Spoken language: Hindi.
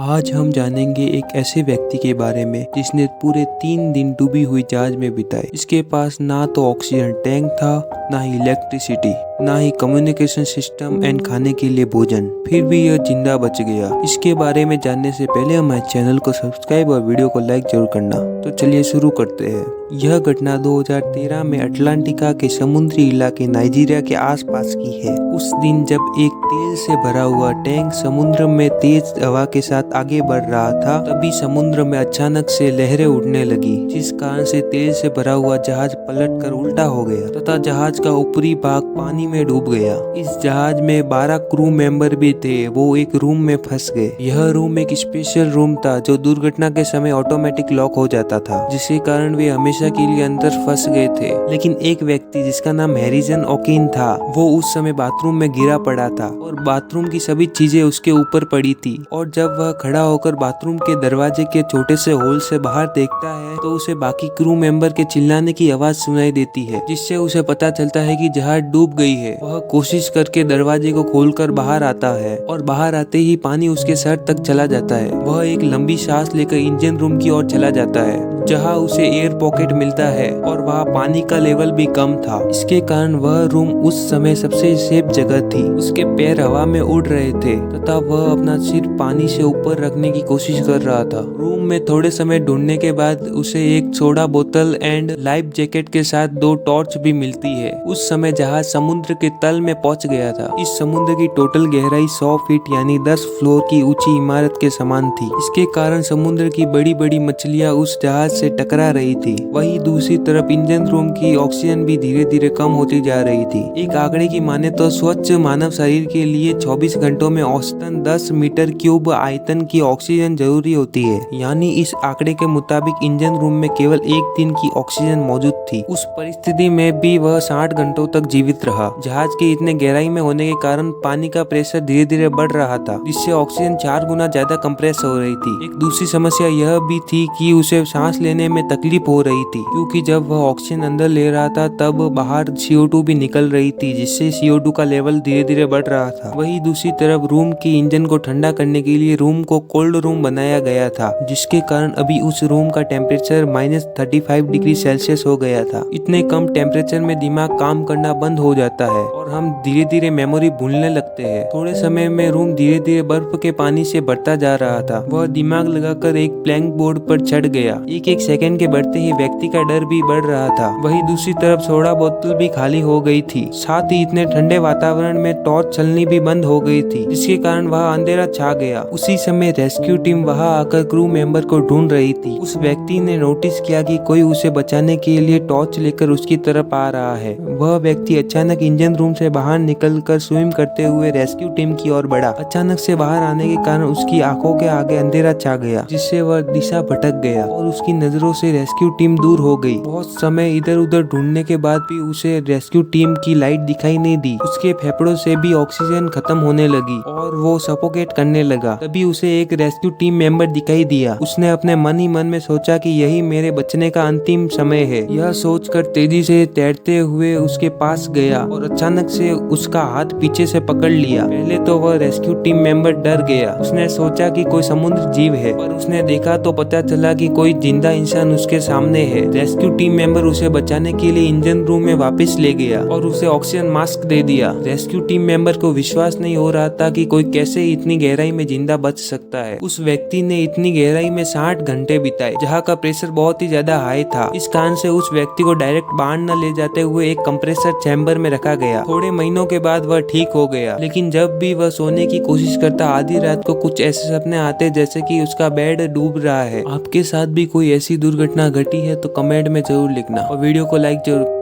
आज हम जानेंगे एक ऐसे व्यक्ति के बारे में जिसने पूरे 3 दिन डूबी हुई जहाज में बिताए। इसके पास ना तो ऑक्सीजन टैंक था, ना ही इलेक्ट्रिसिटी, ना ही कम्युनिकेशन सिस्टम एंड खाने के लिए भोजन, फिर भी यह जिंदा बच गया। इसके बारे में जानने से पहले हमारे चैनल को सब्सक्राइब और वीडियो को लाइक जरूर करना। तो चलिए शुरू करते हैं। यह घटना 2013 में अटलांटिका के समुद्री इलाके नाइजीरिया के आसपास की है। उस दिन जब एक तेल से भरा हुआ टैंक समुद्र में तेज हवा के साथ आगे बढ़ रहा था, तभी समुद्र में अचानक से लहरें उठने लगी, जिस कारण से तेल से भरा हुआ जहाज पलटकर उल्टा हो गया तथा जहाज का ऊपरी भाग पानी में डूब गया। इस जहाज में 12 क्रू मेंबर भी थे। वो एक रूम में फंस गए। यह रूम एक स्पेशल रूम था जो दुर्घटना के समय ऑटोमेटिक लॉक हो जाता था, जिसके कारण वे हमेशा के लिए अंदर फंस गए थे। लेकिन एक व्यक्ति जिसका नाम हैरिसन ओकिन था, वो उस समय बाथरूम में गिरा पड़ा था और बाथरूम की सभी चीजें उसके ऊपर पड़ी थी। और जब वह खड़ा होकर बाथरूम के दरवाजे के छोटे से होल से बाहर देखता है तो उसे बाकी क्रू मेंबर के चिल्लाने की आवाज सुनाई देती है, जिससे उसे पता चलता है कि जहाज डूब गई है। वह कोशिश करके दरवाजे को खोलकर बाहर आता है और बाहर आते ही पानी उसके सर तक चला जाता है। वह एक लंबी सांस लेकर इंजन रूम की ओर चला जाता है, जहां उसे एयर पॉकेट मिलता है और वहां पानी का लेवल भी कम था। इसके कारण वह रूम उस समय सबसे सेफ जगह थी। उसके पैर हवा में उड़ रहे थे तथा वह अपना सिर पानी से ऊपर रखने की कोशिश कर रहा था। रूम में थोड़े समय ढूंढने के बाद उसे एक सोडा बोतल एंड लाइफ जैकेट के साथ 2 टॉर्च भी मिलती है। उस समय जहाज समुद्र के तल में पहुंच गया था। इस समुद्र की टोटल गहराई 100 फीट यानी 10 फ्लोर की ऊंची इमारत के समान थी। इसके कारण समुद्र की बड़ी बड़ी मछलियां उस जहाज से टकरा रही थी। वहीं दूसरी तरफ इंजन रूम की ऑक्सीजन भी धीरे धीरे कम होती जा रही थी। एक आंकड़े की माने तो स्वच्छ मानव शरीर के लिए 24 घंटों में औसतन 10 मीटर क्यूब आयतन की ऑक्सीजन जरूरी होती है। यानी इस आंकड़े के मुताबिक इंजन रूम में केवल 1 दिन की ऑक्सीजन मौजूद थी। उस परिस्थिति में भी वह 60 घंटों तक जीवित रहा। जहाज के इतने गहराई में होने के कारण पानी का प्रेशर धीरे धीरे बढ़ रहा था, जिससे ऑक्सीजन 4 गुना ज्यादा कंप्रेस हो रही थी। एक दूसरी समस्या यह भी थी कि उसे सांस लेने में तकलीफ हो रही थी, क्योंकि जब वह ऑक्सीजन अंदर ले रहा था तब बाहर CO2 भी निकल रही थी, जिससे CO2 का लेवल धीरे धीरे बढ़ रहा था। वहीं दूसरी तरफ रूम की इंजन को ठंडा करने के लिए रूम को कोल्ड रूम बनाया गया था, जिसके कारण अभी उस रूम का टेम्परेचर -35 डिग्री सेल्सियस हो गया था। इतने कम टेम्परेचर में दिमाग काम करना बंद हो जाता है और हम धीरे धीरे मेमोरी भूलने लगते हैं। थोड़े समय में रूम धीरे धीरे बर्फ के पानी से भरता जा रहा था। वह दिमाग लगाकर एक प्लैंक बोर्ड पर चढ़ गया। एक सेकंड के बढ़ते ही व्यक्ति का डर भी बढ़ रहा था। वहीं दूसरी तरफ सोडा बोतल भी खाली हो गई थी। साथ ही इतने ठंडे वातावरण में टॉर्च चलनी भी बंद हो गई थी, जिसके कारण वहां अंधेरा छा गया। उसी समय रेस्क्यू टीम वहां आकर क्रू मेंबर को ढूंढ रही थी। उस व्यक्ति ने नोटिस किया कि कोई उसे बचाने के लिए टॉर्च लेकर उसकी तरफ आ रहा है। वह व्यक्ति अचानक इंजन रूम से बाहर निकलकर स्विम करते हुए रेस्क्यू टीम की ओर बढ़ा। अचानक से बाहर आने के कारण उसकी आंखों के आगे अंधेरा छा गया, जिससे वह दिशा भटक गया और उसकी नजरों से रेस्क्यू टीम दूर हो गई। बहुत समय इधर उधर ढूंढने के बाद भी उसे रेस्क्यू टीम की लाइट दिखाई नहीं दी। उसके फेफड़ों से भी ऑक्सीजन खत्म होने लगी और वो सफोकेट करने लगा। तभी उसे एक रेस्क्यू टीम मेंबर दिखाई दिया। उसने अपने मन ही मन में सोचा कि यही मेरे बचने का अंतिम समय है। यह सोचकर तेजी से तैरते हुए उसके पास गया और अचानक से उसका हाथ पीछे से पकड़ लिया। पहले तो वह रेस्क्यू टीम मेंबर डर गया। उसने सोचा कि कोई समुद्र जीव है, पर उसने देखा तो पता चला कि कोई जिंदा इंसान उसके सामने है। रेस्क्यू टीम मेंबर उसे बचाने के लिए इंजन रूम में वापस ले गया और उसे ऑक्सीजन मास्क दे दिया। रेस्क्यू टीम मेंबर को विश्वास नहीं हो रहा था कि कोई कैसे इतनी गहराई में जिंदा बच सकता है। उस व्यक्ति ने इतनी गहराई में 60 घंटे बिताए, जहाँ का प्रेशर बहुत ही ज्यादा हाई था। इस कारण से उस व्यक्ति को डायरेक्ट बाहर न ले जाते हुए एक कंप्रेसर चैम्बर में रखा गया। थोड़े महीनों के बाद वह ठीक हो गया, लेकिन जब भी वह सोने की कोशिश करता, आधी रात को कुछ ऐसे सपने आते जैसे कि उसका बेड डूब रहा है। आपके साथ भी कोई ऐसी दुर्घटना घटी है तो कमेंट में जरूर लिखना और वीडियो को लाइक जरूर।